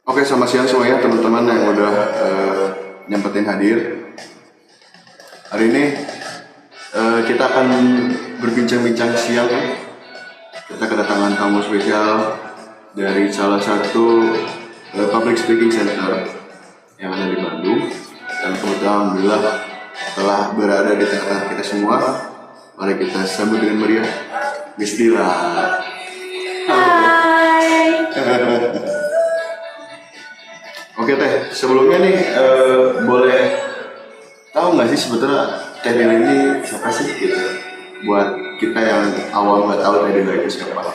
Oke, selamat siang semuanya teman-teman yang udah nyempetin hadir. Hari ini kita akan berbincang-bincang siang. Kita kedatangan tamu spesial dari salah satu public speaking center yang ada di Bandung. Dan kebetulan alhamdulillah telah berada di tengah kita semua. Mari kita sambut dengan meriah Miss Dila. Hai. Oke Teh, sebelumnya nih boleh tahu nggak sih sebetulnya Teh Dila ini siapa sih gitu? Buat kita yang awam nggak tahu Teh Dila itu siapa,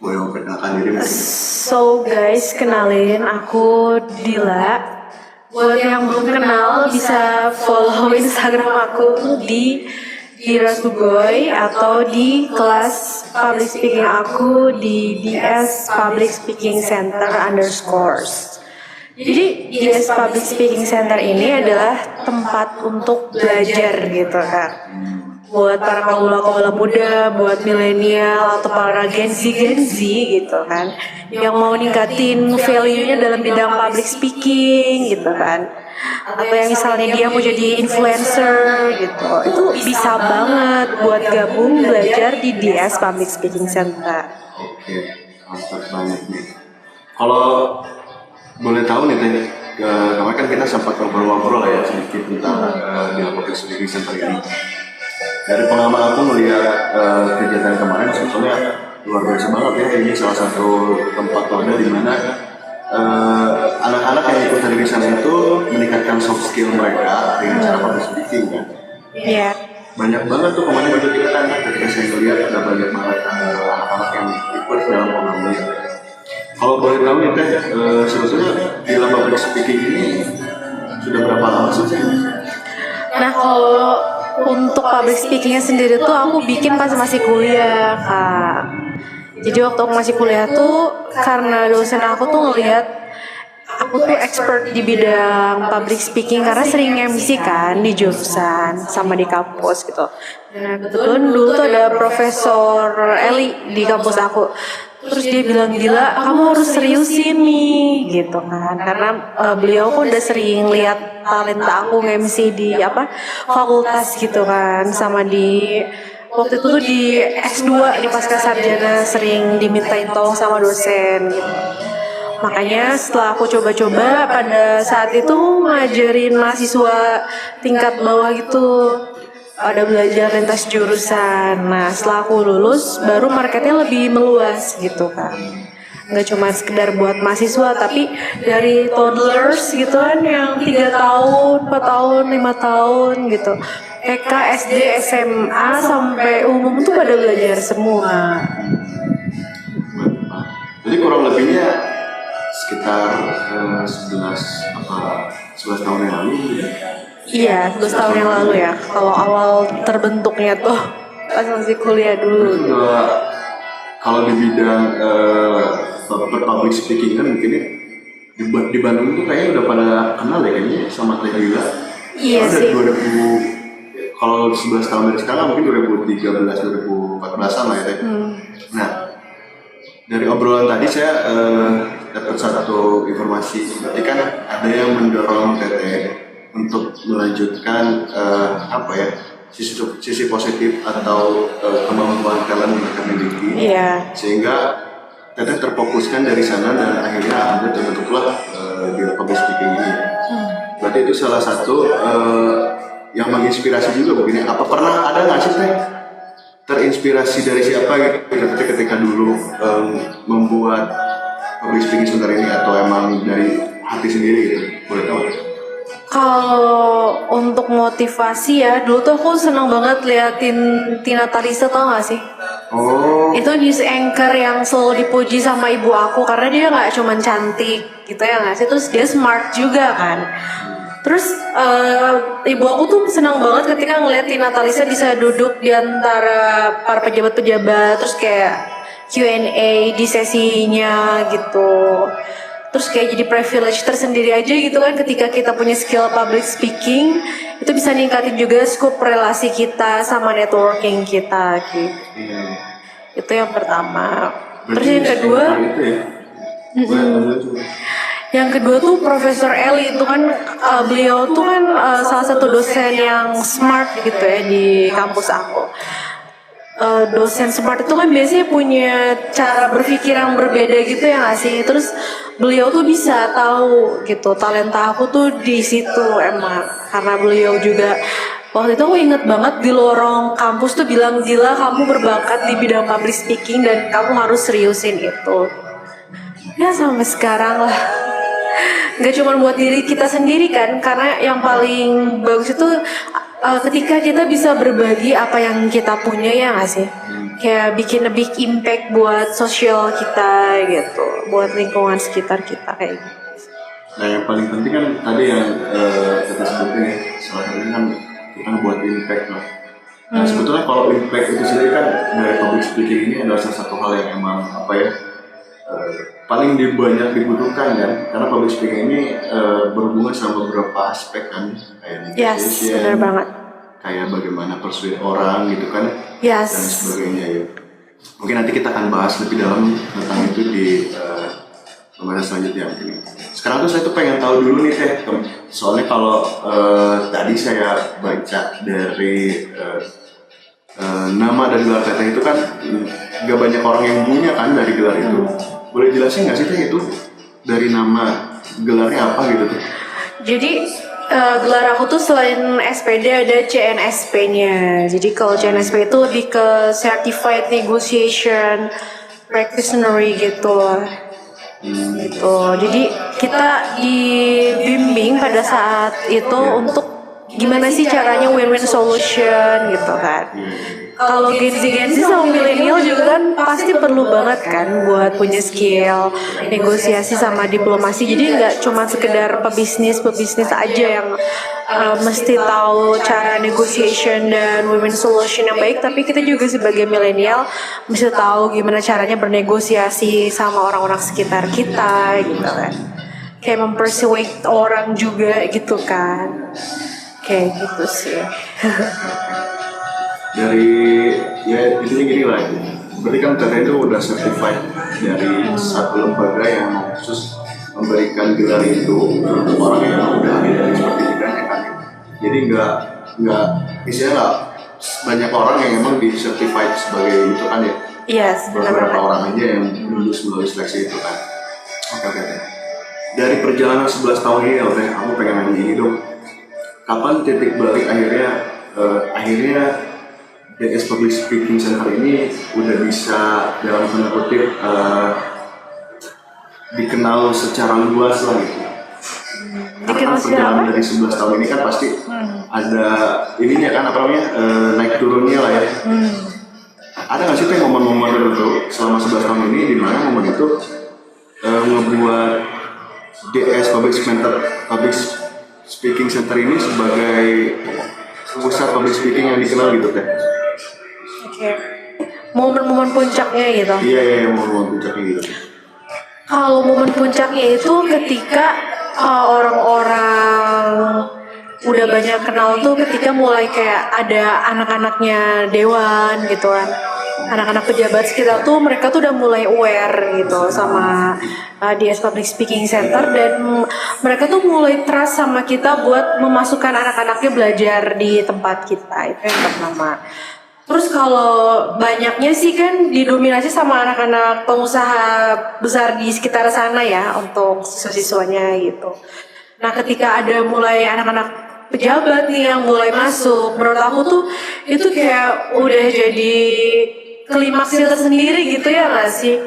boleh memperkenalkan diri mungkin? So guys, kenalin aku Dila. Buat yang belum kenal bisa follow Instagram aku di Dira Sugoy atau di kelas public speaking aku di DS Public Speaking Center _ Jadi DS Public Speaking Center ini adalah tempat untuk belajar gitu kan. Buat para kaula-kaula muda, buat milenial atau para Gen Z gitu kan, yang mau ningkatin value-nya dalam bidang public speaking gitu kan, atau yang misalnya dia mau jadi influencer gitu, itu bisa banget buat gabung belajar di DS Public Speaking Center. Oke, mantap banget nih. Kalau boleh tahu nih Teh, kemarin kan kita sempat ngobrol-ngobrol ya sedikit tentang di public speaking center ini. Dari pengalaman aku melihat kegiatan kemarin sebetulnya luar biasa banget ya. Ini salah satu tempat wadah di mana anak-anak yang ikut dari sana itu meningkatkan soft skill mereka dengan cara public speaking kan. Iya. Banyak banget tuh kemarin itu kita kan ketika saya melihat ada banyak banget anak-anak yang ikut dalam pengalaman. Kalau boleh tahu nih Teh, sebetulnya di public speaking ini sudah berapa lama sih? Nah, kalau untuk public speakingnya sendiri tuh aku bikin pas masih kuliah, Kak. Jadi waktu aku masih kuliah tuh karena dosen aku tuh ngelihat aku tuh expert di bidang public speaking karena sering MC kan di jurusan sama di kampus gitu. Nah, kebetulan dulu tuh ada Profesor Eli di kampus aku. Terus dia bilang, Dila, kamu harus seriusin nih gitu kan, karena beliau kok udah sering lihat talenta aku nge-MC di fakultas gitu kan, sama di waktu itu tuh di S2 di Pascasarjana sering dimintain tolong sama dosen gitu. Makanya setelah aku coba-coba pada saat itu ngajarin mahasiswa tingkat bawah gitu, ada belajar lintas jurusan. Nah setelah aku lulus baru marketnya lebih meluas gitu kan, nggak cuma sekedar buat mahasiswa tapi dari toddlers gitu kan yang 3 tahun, 4 tahun, 5 tahun gitu, TK, SD, SMA sampai umum tuh pada belajar semua. Jadi kurang lebihnya sekitar 11 tahun yang lalu ya? Iya, 11 tahun yang lalu ya. Kalau awal terbentuknya tuh pas masih kuliah dulu. Kalau di bidang public speaking kan mungkin ya, di Bandung tuh kayaknya udah pada kenal ya kayaknya sama Teh Dila. Iya sih. 2000, kalau 11 tahun dari sekarang mungkin 2013, 2014 lah ya Teh. Nah, dari obrolan tadi saya dapat satu informasi, berarti kan ada yang mendorong Teteh untuk melanjutkan sisi positif atau kemampuan talent yang mereka miliki, sehingga Teteh terfokuskan dari sana dan akhirnya Anda terbentuklah di public speaking ini. Berarti itu salah satu yang menginspirasi juga begini. Apa pernah ada nggak sih Teh terinspirasi dari siapa gitu ketika dulu membuat public speaking sebentar ini, atau emang dari hati sendiri gitu? Boleh tahu? Kalau untuk motivasi ya, dulu tuh aku seneng banget liatin Tina Talisa, tau gak sih? Oh. Itu news anchor yang selalu dipuji sama ibu aku karena dia gak cuman cantik gitu ya gak sih, terus dia smart juga kan. Terus ibu aku tuh senang banget ketika ngeliat Tina Talisa bisa duduk di antara para pejabat-pejabat, terus kayak Q&A di sesinya gitu. Terus kayak jadi privilege tersendiri aja gitu kan, ketika kita punya skill public speaking itu bisa ningkatin juga scope relasi kita sama networking kita gitu. Itu yang pertama. Terus yang kedua, itu ya. yang kedua tuh Profesor Eli itu kan beliau tuh kan salah satu dosen yang smart gitu ya di kampus aku. Dosen smart itu kan biasanya punya cara berpikir yang berbeda gitu ya nggak sih. Terus beliau tuh bisa tahu gitu talenta aku tuh di situ emang karena beliau juga waktu itu aku inget banget di lorong kampus tuh bilang gila kamu berbakat di bidang public speaking dan kamu harus seriusin itu. Ya sampai sekarang lah. Gak cuma buat diri kita sendiri kan, karena yang paling bagus itu ketika kita bisa berbagi apa yang kita punya ya nggak sih, kayak bikin a big impact buat sosial kita gitu, buat lingkungan sekitar kita kayak gitu. Nah yang paling penting kan tadi yang kita sebutin ya, salah satunya kan kita buat impact lah. Nah sebetulnya kalau impact itu sendiri kan dari public speaking ini adalah salah satu hal yang emang apa ya, paling banyak dibutuhkan kan, karena public speaking ini berhubungan sama beberapa aspek kan, kayak Yes, benar banget. kayak bagaimana persuade orang gitu kan, Yes. dan sebagainya ya. Mungkin nanti kita akan bahas lebih dalam tentang itu di pembahasan selanjutnya mungkin. Sekarang tuh saya tuh pengen tahu dulu nih Teh, soalnya kalau tadi saya baca dari nama dan gelar Teteh itu kan gak banyak orang yang punya kan dari gelar itu. Boleh jelasin nggak sih Teh itu dari nama gelarnya apa gitu tuh? Jadi gelar aku tuh selain SPD ada CNSP-nya. Jadi kalau CNSP itu lebih ke Certified Negotiation Practitioner gitu. Gitu. Jadi kita dibimbing pada saat itu untuk gimana sih caranya win-win solution gitu kan. Kalau Gen Z sama milenial juga kan pasti perlu banget kan buat punya skill negosiasi sama diplomasi. Jadi nggak cuma sekedar pebisnis aja yang mesti tahu cara negotiation dan win-win solution yang baik, tapi kita juga sebagai milenial mesti tahu gimana caranya bernegosiasi sama orang-orang sekitar kita gitu kan. Kayak mempersuade orang juga gitu kan. Kayak gitu sih. Dari ya intinya gini lah, berarti kan Teteh itu udah certified dari satu lembaga yang khusus memberikan gelar itu untuk orang yang udah ahli dari seperti bidangnya kan. Jadi nggak istilahnya nggak banyak orang yang emang di certified sebagai itu kan ya. Yes, beberapa orang aja yang lulus melalui seleksi itu kan. Oke. Dari perjalanan 11 tahun ini Teh, aku pengen nanya ini dong. Kapan titik balik akhirnya DS Public Speaking Center ini udah bisa dalam tanda kutip dikenal secara luas lah gitu. Karena perjalanan dari 11 tahun ini kan pasti ada ininya kan apa namanya naik turunnya lah ya. Ada nggak sih tuh momen-momen tertentu selama 11 tahun ini di mana momen itu ngebuat DS Public Speaking Center ini sebagai pusat public speaking yang dikenal gitu Teh? Oke. Momen-momen puncaknya gitu. Iya, momen puncaknya gitu. Kalau momen puncaknya itu ketika orang-orang udah banyak kenal tuh ketika mulai kayak ada anak-anaknya dewan gitu kan. Anak-anak pejabat sekitar tuh mereka tuh udah mulai aware gitu sama DS Public Speaking Center, dan mereka tuh mulai trust sama kita buat memasukkan anak-anaknya belajar di tempat kita. Itu yang pertama. Terus kalau banyaknya sih kan didominasi sama anak-anak pengusaha besar di sekitar sana ya untuk siswa-siswanya gitu. Nah ketika ada mulai anak-anak pejabat nih yang mulai masuk, menurut aku tuh itu kayak udah jadi klimaksnya tersendiri gitu ya nggak sih?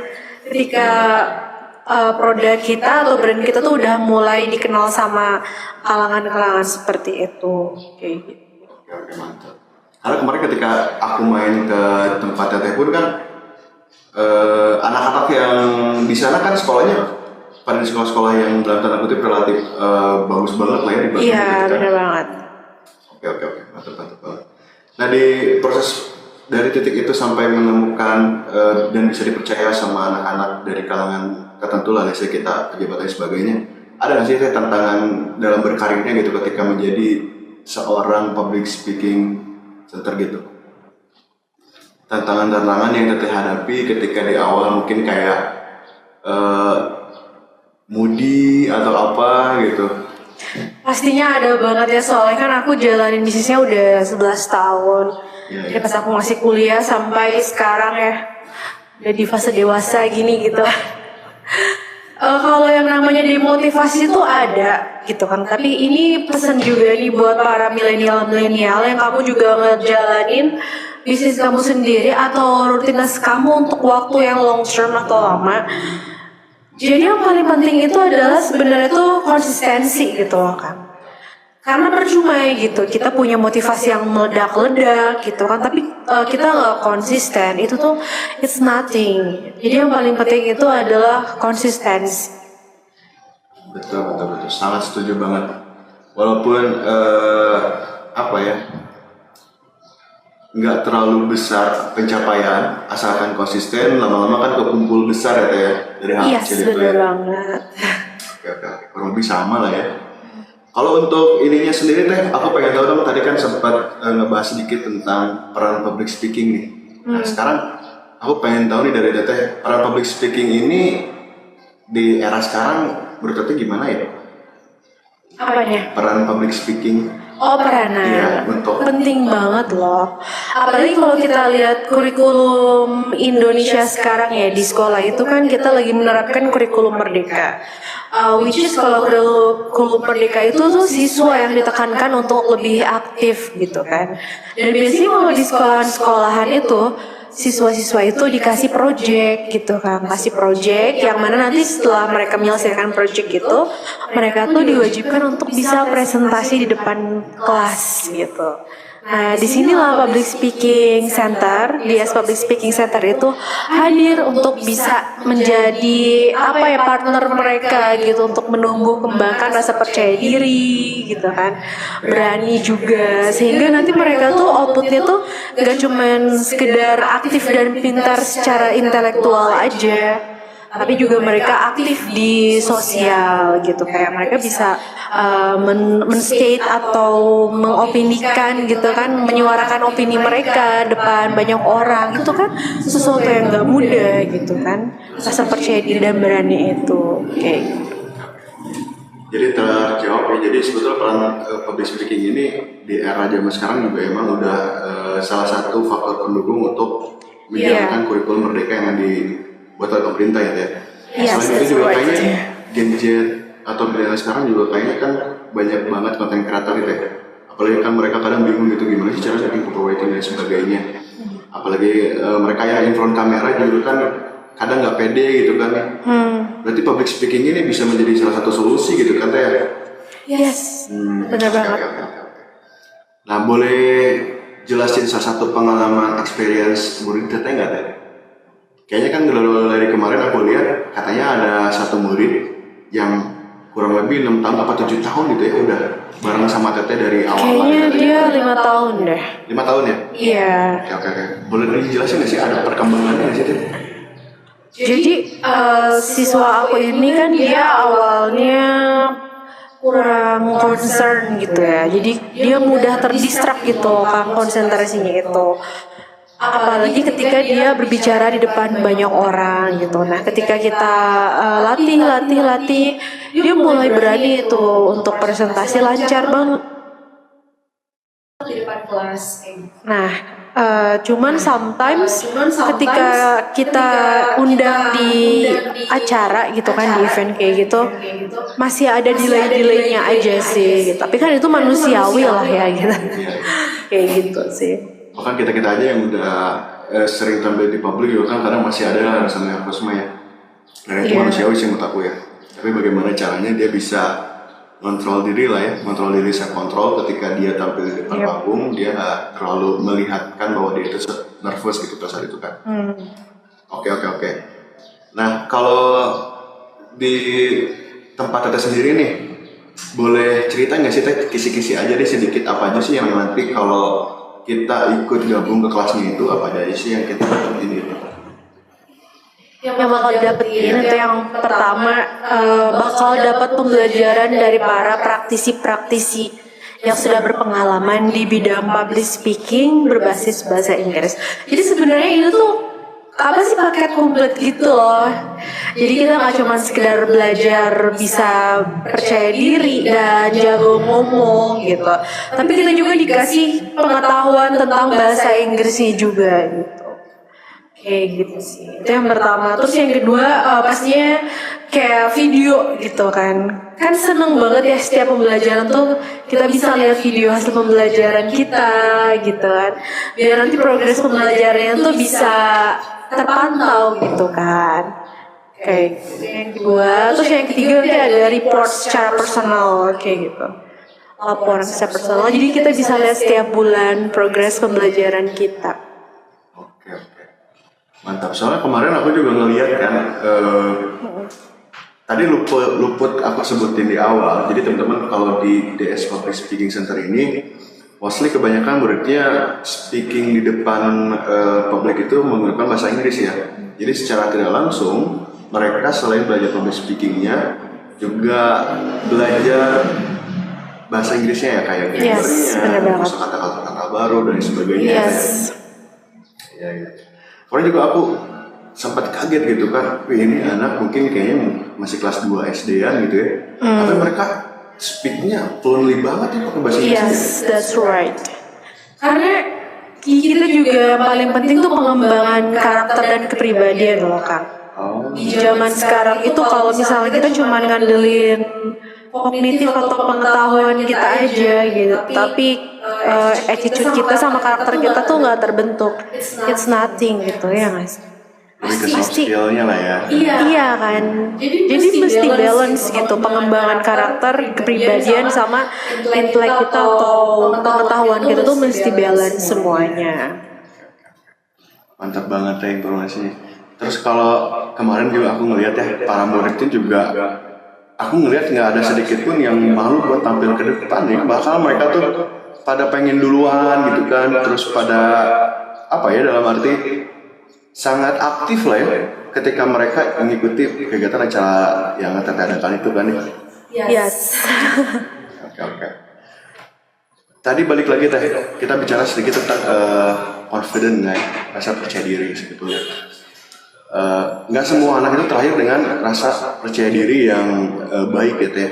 Ketika produk kita atau brand kita tuh udah mulai dikenal sama kalangan-kalangan seperti itu, kayak gitu. Oke, mantap. Karena kemarin ketika aku main ke tempat Teteh pun kan anak-anak yang di sana kan sekolahnya pada sekolah-sekolah yang dalam tanda kutip relatif bagus banget lah ya dibanding Iya, benar banget. Oke, mantap banget. Nah di proses dari titik itu sampai menemukan dan bisa dipercaya sama anak-anak dari kalangan tertentu lah, misalnya kita pejabat dan sebagainya, ada nggak sih tantangan dalam berkarirnya gitu ketika menjadi seorang public speaking center gitu? tantangan-tantangan yang teteh hadapi ketika di awal mungkin kayak eh, moody atau apa gitu. Pastinya ada banget ya, soalnya kan aku jalanin bisnisnya udah 11 tahun. Iya, Dari pas aku masih kuliah sampai sekarang ya, udah di fase dewasa gini gitu. Kalau yang namanya demotivasi itu ada gitu kan, tapi ini pesan juga nih buat para milenial yang kamu juga ngejalanin bisnis kamu sendiri atau rutinitas kamu untuk waktu yang long term atau lama. Jadi yang paling penting itu adalah sebenarnya tuh konsistensi gitu loh kan. Karena percuma ya gitu, kita punya motivasi yang meledak-ledak gitu kan, tapi kita nggak konsisten, itu tuh it's nothing. Jadi yang paling penting itu adalah konsistensi. Betul, sangat setuju banget. Walaupun apa ya, nggak terlalu besar pencapaian, asalkan konsisten, lama-lama kan kekumpul besar ya Teh, ya, dari hal Iya, kecil itu bener ya. banget. Oke, kurang lebih sama lah ya. Kalau untuk ininya sendiri Teh, aku pengen tahu dong, tadi kan sempat ngebahas sedikit tentang peran public speaking nih. Nah sekarang aku pengen tahu nih dari Teteh, peran public speaking ini di era sekarang menurut Teteh gimana ya? Apanya? Peran public speaking. Oh, peranan. Iya, untuk Penting banget loh. Apalagi kalau kita lihat kurikulum Indonesia sekarang ya, di sekolah itu kan kita lagi menerapkan kurikulum merdeka. Which is kalau kurikulum merdeka itu tuh siswa yang ditekankan untuk lebih aktif gitu kan. Dan biasanya kalau di sekolahan itu siswa-siswa itu dikasih project gitu kan, kasih project yang mana nanti setelah mereka menyelesaikan project itu, mereka tuh diwajibkan untuk bisa presentasi di depan kelas gitu. Nah, disinilah Public Speaking Center, DS Public Speaking Center itu hadir untuk bisa menjadi apa ya, partner mereka gitu, untuk menumbuh kembangkan rasa percaya diri gitu kan, berani juga, sehingga nanti mereka tuh outputnya tuh gak cuman sekedar aktif dan pintar secara intelektual aja, tapi juga mereka aktif di sosial gitu, kayak mereka bisa men-state atau mengopinikan gitu kan, menyuarakan opini mereka depan banyak orang, itu kan sesuatu yang gak mudah gitu kan, rasa percaya diri dan berani itu kayak gitu. jadi terjawab ya. Jadi sebetulnya peran public speaking ini di era zaman sekarang juga emang udah salah satu faktor pendukung untuk menjalankan kurikulum merdeka yang dibuat oleh pemerintah ya Teh. Yes, Selain itu that's juga right. kayaknya Gen Z atau milenial sekarang juga kayaknya kan banyak banget konten kreator gitu ya. Apalagi kan mereka kadang bingung gitu gimana sih cara bikin copywriting dan sebagainya. Apalagi mereka yang in front kamera juga kan kadang nggak pede gitu kan. Berarti public speaking ini bisa menjadi salah satu solusi gitu kan Teh. Yes, benar banget. Oke. Nah boleh jelasin salah satu pengalaman experience murid Teteh nggak Teh? Kayaknya kan dari kemarin aku lihat katanya ada satu murid yang kurang lebih 6 tahun apa 7 tahun gitu ya udah bareng sama Teteh dari awal. Kayaknya dia 5 tahun deh. 5 tahun ya? Iya. Oke. Boleh dijelasin nggak sih ada perkembangannya di situ? Jadi siswa aku ini kan dia awalnya kurang concern gitu ya. Jadi dia mudah terdistract gitu kan konsentrasinya itu. Apalagi ketika dia berbicara di depan banyak orang gitu. Nah, ketika kita latih, dia mulai berani itu untuk presentasi lancar banget di depan kelas. Nah, cuman sometimes ketika kita undang di acara gitu kan, di event kayak gitu, masih ada delay-delaynya aja sih gitu. Tapi kan itu manusiawi lah ya gitu. Kayak gitu sih. Bahkan kita aja yang udah sering tampil di publik juga kan kadang masih ada rasa nervosme ya. Dan itu manusiawi sih menurut aku ya. Tapi bagaimana caranya dia bisa kontrol diri lah ya, kontrol diri, self control ketika dia tampil di depan panggung, dia nggak terlalu melihatkan bahwa dia itu nervous gitu pada saat itu kan. Oke. Nah kalau di tempat Teteh sendiri nih, boleh cerita nggak sih Teh, kisi-kisi aja deh sedikit apa aja sih yang nanti kalau kita ikut gabung ke kelasnya itu apa aja sih yang kita dapetin gitu? Yang bakal dapetin itu yang pertama bakal dapat pembelajaran dari para praktisi-praktisi yang sudah berpengalaman di bidang public speaking berbasis bahasa Inggris. Jadi sebenarnya ini tuh apa sih, paket komplit gitu loh. Jadi kita nggak cuma sekedar belajar bisa percaya diri dan jago ngomong gitu, tapi kita juga dikasih pengetahuan tentang bahasa Inggrisnya juga gitu. Kayak gitu sih. Itu yang pertama. Terus yang kedua pastinya kayak video gitu kan. Kan seneng banget ya setiap pembelajaran tuh kita bisa lihat video hasil pembelajaran kita gitu kan. Biar nanti progres pembelajarannya tuh bisa terpantau gitu kan. Kayak gitu. Yang kedua, terus yang ketiga nanti ada report secara personal kayak gitu. Laporan secara personal. Jadi kita bisa lihat setiap bulan progres pembelajaran kita. Oke. Mantap, soalnya kemarin aku juga ngeliat kan, tadi luput aku sebutin di awal. Jadi teman-teman kalau di DS Public Speaking Center ini, mostly kebanyakan muridnya speaking di depan publik itu menggunakan bahasa Inggris ya. Jadi secara tidak langsung mereka selain belajar public speakingnya juga belajar bahasa Inggrisnya ya, kayak grammarnya, masuk kata-kata baru dan sebagainya. Yes. Ya. Pokoknya juga aku sempat kaget gitu kan, ini anak mungkin kayaknya masih kelas 2 SD-an gitu ya. Tapi mereka speak-nya fluently banget ya pakai bahasa Inggris. Yes, that's right. Karena kita juga paling penting tuh pengembangan karakter dan kepribadian loh Kak. Di zaman sekarang itu kalau misalnya kita cuma ngandelin kognitif atau pengetahuan kita aja gitu, tapi attitude kita sama karakter kita tuh nggak terbentuk, it's nothing gitu ya guys. Lebih ke soft skill-nya lah ya. Iya kan. Jadi mesti balance gitu, pengembangan karakter, kepribadian sama intelek kita atau pengetahuan kita tuh mesti balance semuanya. Mantap banget ya informasinya. Terus kalau kemarin juga aku ngeliat ya, para murid itu juga aku ngeliat nggak ada sedikit pun yang malu buat tampil ke depan ya. Bahkan mereka tuh pada pengen duluan gitu kan, terus pada apa ya, dalam arti sangat aktif lah ya ketika mereka mengikuti kegiatan acara yang teradakan itu kan ya. Yes. Oke. Tadi balik lagi teh, kita bicara sedikit tentang confident ya, rasa percaya diri sebetulnya. Nggak semua anak itu terlahir dengan rasa percaya diri yang baik ya teh.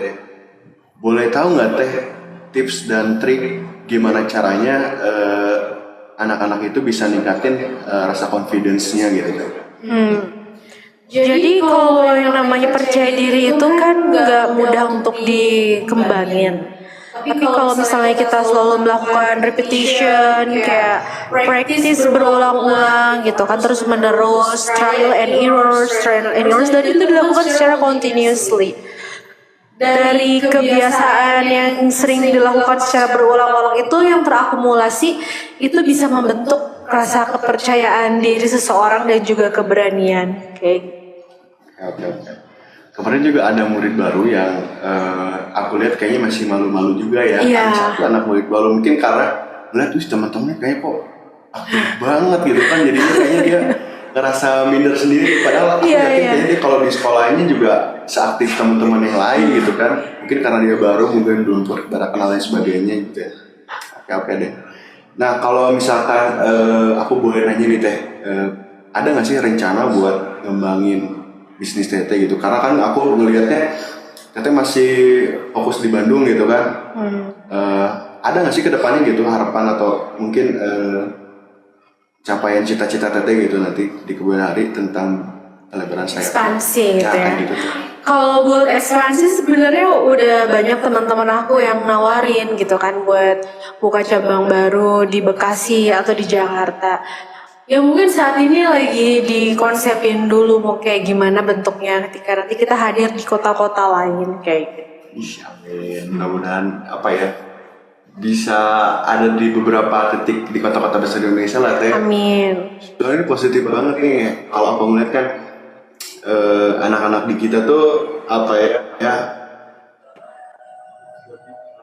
Boleh tahu nggak teh tips dan trik gimana caranya anak-anak itu bisa ningkatin rasa confidence-nya gitu? Jadi kalau yang namanya percaya diri itu kan nggak mudah untuk dikembangin. Tapi kalau misalnya kita selalu melakukan repetition, kayak practice berulang-ulang gitu kan, terus menerus trial and errors, dan itu dilakukan secara continuously. Dari kebiasaan yang sering dilakukan secara berulang-ulang itu yang terakumulasi itu bisa membentuk rasa kepercayaan diri seseorang dan juga keberanian. Oke. Kemarin juga ada murid baru yang aku lihat kayaknya masih malu-malu juga ya. Iya. Satu anak murid baru, mungkin karena lihat tuh teman-temannya kayaknya kok aktif banget gitu kan, jadinya kayaknya dia ngerasa minder sendiri. Padahal aku yakin kayaknya dia kalau di sekolahnya juga seaktif teman-teman yang lain gitu kan. Mungkin karena dia baru, mungkin belum pada kenal dan sebagainya gitu ya. Oke deh. Nah kalau misalkan aku boleh nanya nih teh, ada nggak sih rencana buat ngembangin bisnis Teteh gitu? Karena kan aku ngelihatnya Teteh masih fokus di Bandung gitu kan. Ada nggak sih kedepannya gitu harapan atau mungkin capaian cita-cita Teteh gitu nanti di kemudian hari tentang pelebaran sayap? Ekspansi gitu ya. Gitu. Kalau buat ekspansi sebenarnya udah banyak teman-teman aku yang nawarin gitu kan buat buka cabang baru di Bekasi atau di Jakarta. Ya mungkin saat ini lagi dikonsepin dulu mau kayak gimana bentuknya ketika nanti kita hadir di kota-kota lain kayak gitu. Amin. Mudah-mudahan apa ya bisa ada di beberapa titik di kota-kota besar di Indonesia lah teh. Amin. Soalnya ini positif banget nih. Kalau aku ngeliat kan anak-anak di kita tuh apa ya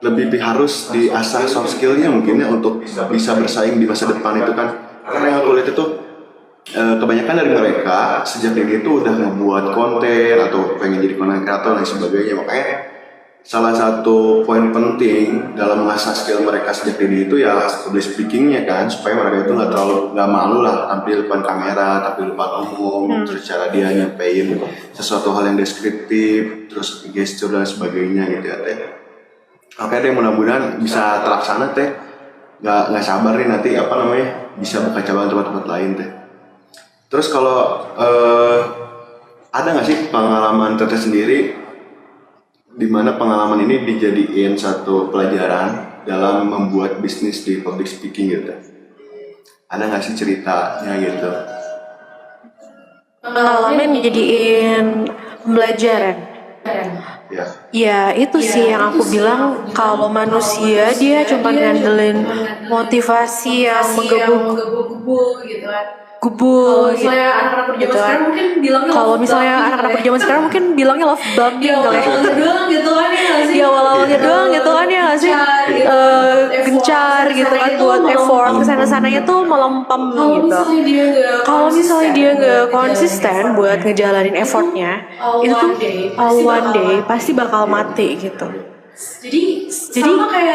lebih harus diasah soft skillnya mungkin ya untuk bisa bersaing di masa depan itu kan. Karena yang aku lihat itu kebanyakan dari mereka sejak ini tuh udah ngebuat konten atau pengen jadi content creator dan sebagainya. Makanya salah satu poin penting dalam mengasah skill mereka sejak dini itu ya public speakingnya kan, supaya mereka itu nggak malu lah tampil depan kamera, tampil depan umum, terus cara dia nyampein sesuatu hal yang deskriptif, terus gesture dan sebagainya gitu ya teh. Oke deh, mudah-mudahan bisa terlaksana teh. Nggak sabar nih nanti bisa buka cabang tempat-tempat lain teh. Terus kalau ada nggak sih pengalaman teteh sendiri di mana pengalaman ini dijadiin satu pelajaran dalam membuat bisnis di public speaking gitu? Ada nggak sih ceritanya gitu? Pengalaman dijadiin pembelajaran. Ya. Ya itu sih yang aku bilang, kalau manusia dia cuma ngandelin motivasi yang menggebu-gebu gitu kan. Kalau misalnya anak-anak berjaman sekarang mungkin bilangnya kalau misalnya anak-anak berjaman sekarang mungkin bilangnya love bombing kali ya. Doang gitu kan ya nggak sih? Ya awal-awalnya doang gitu kan ya nggak sih? Gencar gitu kan buat effort kesana-sananya tuh melempem gitu. Kalau misalnya dia nggak konsisten buat ngejalanin effortnya, itu tuh one day pasti bakal mati gitu. Jadi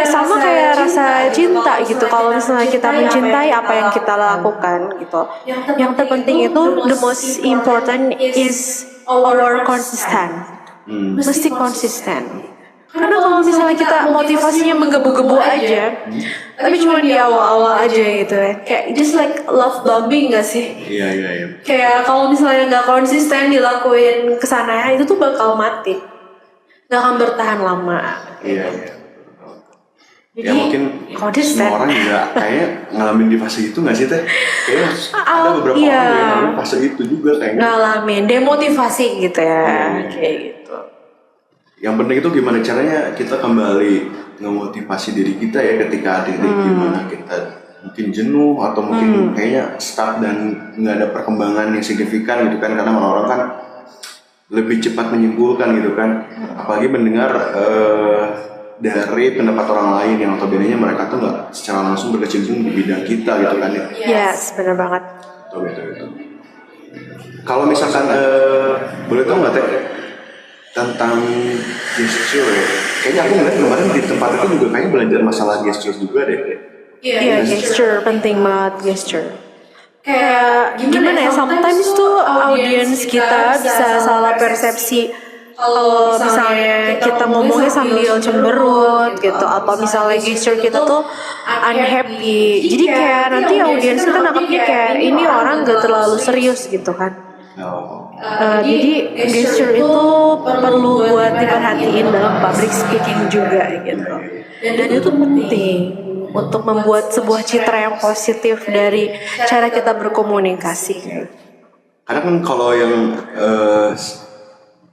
sama kayak rasa cinta gitu. Kalau misalnya kita mencintai apa yang kita lakukan gitu, yang terpenting itu the most important is our consistent. Mesti konsisten. Karena kalau misalnya kita motivasinya menggebu-gebu aja, tapi cuma di awal-awal aja gitu ya, kayak just like love bombing gak sih? Iya. Kayak kalau misalnya nggak konsisten dilakuin kesana, itu tuh bakal mati, nggak akan bertahan lama. Iya. Jadi, ya mungkin konsisten. semua orang juga kayaknya ngalamin di fase itu nggak sih teh? Kayaknya ada beberapa orang yang ngalamin fase itu juga kayaknya. Ngalamin demotivasi gitu ya, kayak gitu. Yang penting itu gimana caranya kita kembali ngemotivasi diri kita ya ketika titik gimana kita mungkin jenuh atau mungkin kayaknya stuck dan nggak ada perkembangan yang signifikan gitu kan, karena orang-orang kan lebih cepat menyimpulkan gitu kan, apalagi mendengar dari pendapat orang lain yang notabene mereka tuh nggak secara langsung berkecimpung di bidang kita gitu kan ya. Yes, benar banget. Betul. Kalau misalkan boleh tahu nggak teh tentang gesture ya? Kayaknya aku ngeliat kemarin di tempat itu juga kayaknya belajar masalah gesture juga deh. Iya, gesture penting banget, gesture. Kayak gimana ya, sometimes tuh audiens kita bisa salah persepsi kalau misalnya kita ngomongnya sambil cemberut gitu, atau misalnya gesture kita tuh unhappy. Jadi kayak nanti audiens kita nangkepnya kayak ini orang gak terlalu serius gitu kan. Jadi gesture itu perlu buat diperhatiin dalam public speaking juga gitu. Dan itu penting untuk membuat sebuah citra yang positif dari cara kita berkomunikasi. Karena kan kalau yang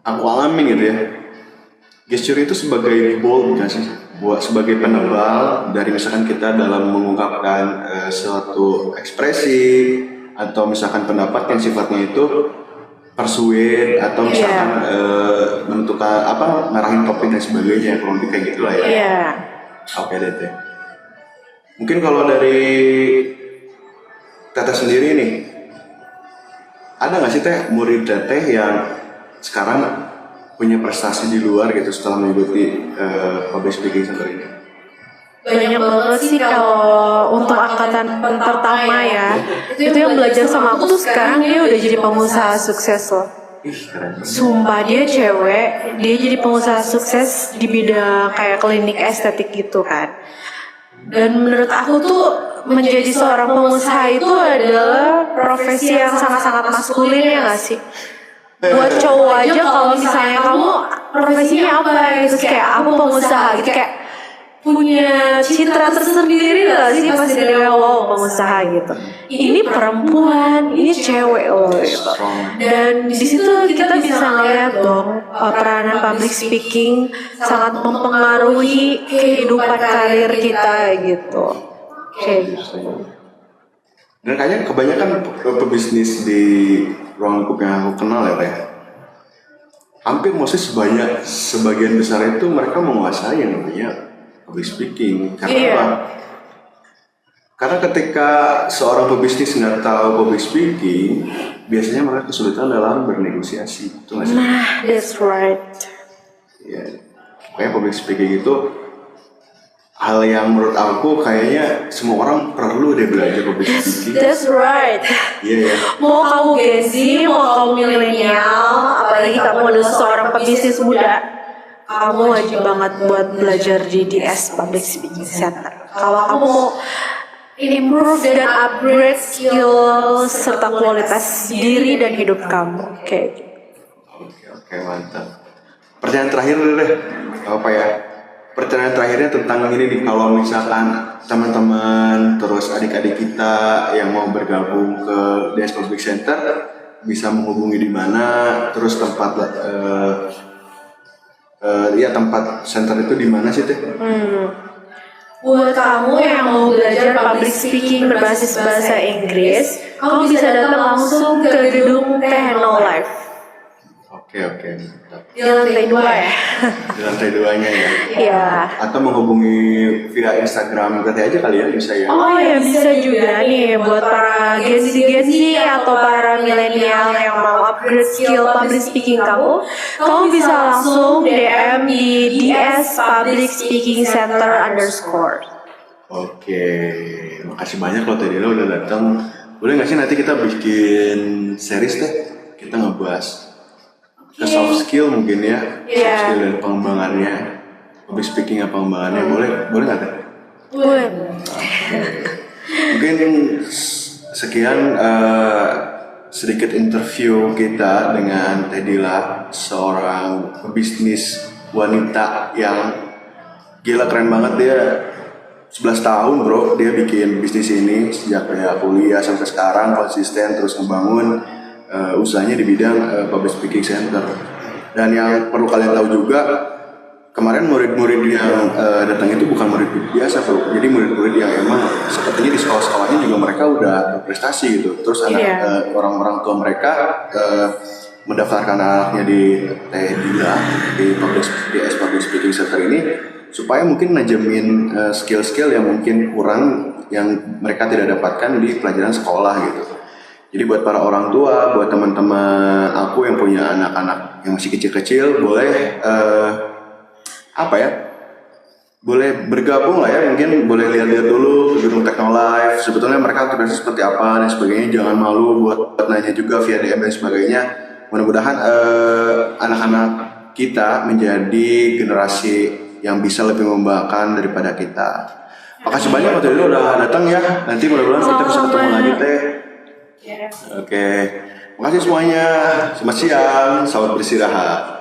aku alami gitu ya, gesture itu sebagai bold kan sih, buat sebagai penebal dari misalkan kita dalam mengungkapkan suatu ekspresi atau misalkan pendapat yang sifatnya itu persuade atau misalkan menentukan ngarahin topik dan sebagainya, kurang lebih kayak gitulah ya. Iya. Oke deh teh. Mungkin kalau dari Teteh sendiri nih, ada nggak sih teh murid Teteh yang sekarang punya prestasi di luar gitu setelah mengikuti public speaking center ini? Banyak banget sih kalau untuk angkatan pertama ya. Itu yang belajar sama aku tuh sekarang dia udah jadi pengusaha sukses loh. Sumpah dia cewek, dia jadi pengusaha sukses di bidang kayak klinik estetik gitu kan. Dan menurut aku tuh menjadi seorang pengusaha itu adalah profesi yang sangat-sangat maskulin ya gak sih? Buat cowok aja kalau misalnya kamu profesinya apa gitu, kayak aku pengusaha gitu, kayak punya citra tersendiri gak sih pas dia wow pengusaha gitu. Ini perempuan, ini cewek loh gitu. Dan di situ kita bisa ngeliat dong peranan public speaking sangat mempengaruhi kehidupan karir kita gitu. Kayak gitu. Dan kayaknya kebanyakan pebisnis di ruang lingkup yang aku kenal ya Pak, hampir mostly sebagian besar itu mereka menguasai yang namanya public speaking. Karena apa? Karena ketika seorang pebisnis nggak tahu public speaking, biasanya mereka kesulitan dalam bernegosiasi. Itu nggak sih? Nah, that's right. Ya. Pokoknya public speaking itu hal yang menurut aku kayaknya semua orang perlu deh belajar public speaking. That's right. Iya ya. Mau kamu Gen Z, mau kamu milenial, apalagi kamu adalah seorang pebisnis muda, kamu wajib banget buat belajar di DS Public Speaking Center. Kalau kamu mau improve dan upgrade skill serta kualitas diri dan hidup kamu, kayak gitu. Oke, mantap. Pertanyaan terakhir dulu deh, apa ya? Pertanyaan terakhirnya tentang ini nih, kalau misalkan teman-teman terus adik-adik kita yang mau bergabung ke DS Public Center bisa menghubungi di mana, terus tempat tempat center itu di mana sih teh? Buat kamu yang mau belajar public speaking berbasis bahasa Inggris, kamu bisa datang langsung ke gedung Techno Life. Oke, mantap. Di lantai 2 ya? Di lantai 2-nya ya? Iya. Atau menghubungi via Instagram berarti aja kali ya, bisa ya? Oh ya, bisa juga nih buat para Gen Z atau para milenial yang mau upgrade skill public speaking kamu bisa langsung DM di DS Public Speaking Center _ Oke, makasih banyak loh tadi lo udah datang. Boleh nggak sih nanti kita bikin series deh, kita ngebahas ke soft skill mungkin ya, soft skill dan pengembangannya, public speaking apa pengembangannya, boleh nggak teh? Boleh. Mungkin sekian sedikit interview kita dengan Teh Dila, seorang pebisnis wanita yang gila, keren banget. Dia 11 tahun bro, dia bikin bisnis ini sejak dia kuliah sampai sekarang, konsisten terus ngebangun usahanya di bidang public speaking center. Dan yang perlu kalian tahu juga, kemarin murid-murid yang datang itu bukan murid biasa bro, jadi murid-murid yang emang sepertinya di sekolah-sekolahnya juga mereka udah berprestasi gitu. Terus orang-orang tua mereka mendaftarkan anaknya di Teh Dila di DS Public Speaking Center ini supaya mungkin najemin skill-skill yang mungkin kurang, yang mereka tidak dapatkan di pelajaran sekolah gitu. Jadi buat para orang tua, buat teman-teman aku yang punya anak-anak yang masih kecil-kecil, boleh boleh bergabung lah ya, mungkin boleh lihat-lihat dulu ke gedung Techno Life. Sebetulnya mereka aktivitasnya seperti apa dan sebagainya. Jangan malu buat nanya juga via DM dan sebagainya. Mudah-mudahan anak-anak kita menjadi generasi yang bisa lebih membanggakan daripada kita. Makasih banyak waktu itu udah datang ya. Nanti mudah-mudahan kita bisa ketemu lagi teh. Oke, makasih semuanya. Selamat siang, selamat beristirahat.